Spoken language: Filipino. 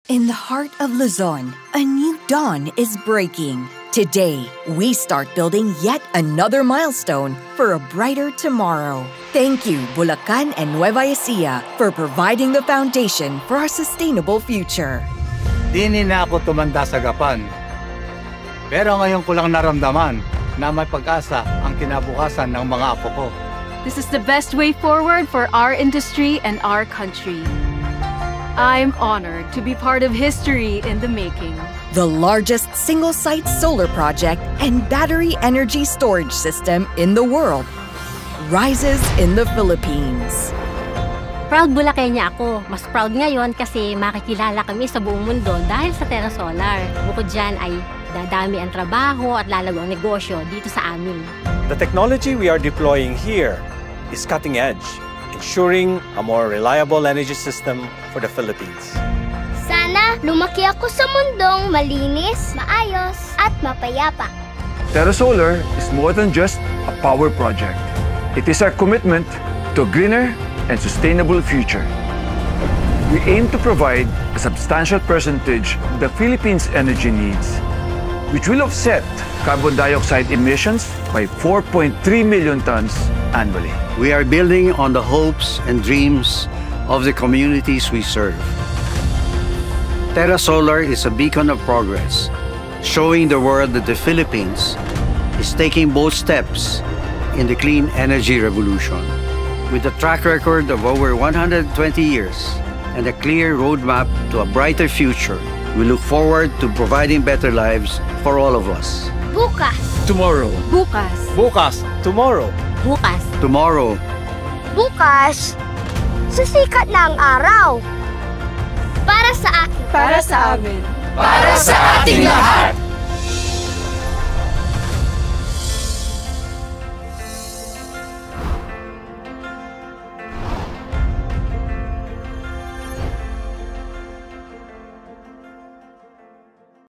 In the heart of Luzon, a new dawn is breaking. Today, we start building yet another milestone for a brighter tomorrow. Thank you, Bulacan and Nueva Ecija, for providing the foundation for our sustainable future. Di na ako tumanda sa Gapan. Pero ngayon ko lang naramdaman na may pag-asa ang kinabukasan ng mga apo ko. This is the best way forward for our industry and our country. I'm honored to be part of history in the making. The largest single-site solar project and battery energy storage system in the world rises in the Philippines. Proud Bulakeña ako. Mas proud ngayon kasi makikilala kami sa buong mundo dahil sa Terra Solar. Bukod dyan ay dadami ang trabaho at lalago ang negosyo dito sa amin. The technology we are deploying here is cutting edge, ensuring a more reliable energy system for the Philippines. Sana lumaki ako sa mundong malinis, maayos, at mapayapa. Terra Solar is more than just a power project. It is our commitment to a greener and sustainable future. We aim to provide a substantial percentage of the Philippines' energy needs, which will offset carbon dioxide emissions by 4.3 million tons annually. We are building on the hopes and dreams of the communities we serve. Terra Solar is a beacon of progress, showing the world that the Philippines is taking bold steps in the clean energy revolution. With a track record of over 120 years and a clear roadmap to a brighter future, we look forward to providing better lives for all of us. Bukas. Tomorrow. Bukas. Bukas, tomorrow. Bukas. Tomorrow. Bukas. Sisikat na ang araw. Para sa akin. Para sa amin. Para sa ating lahat!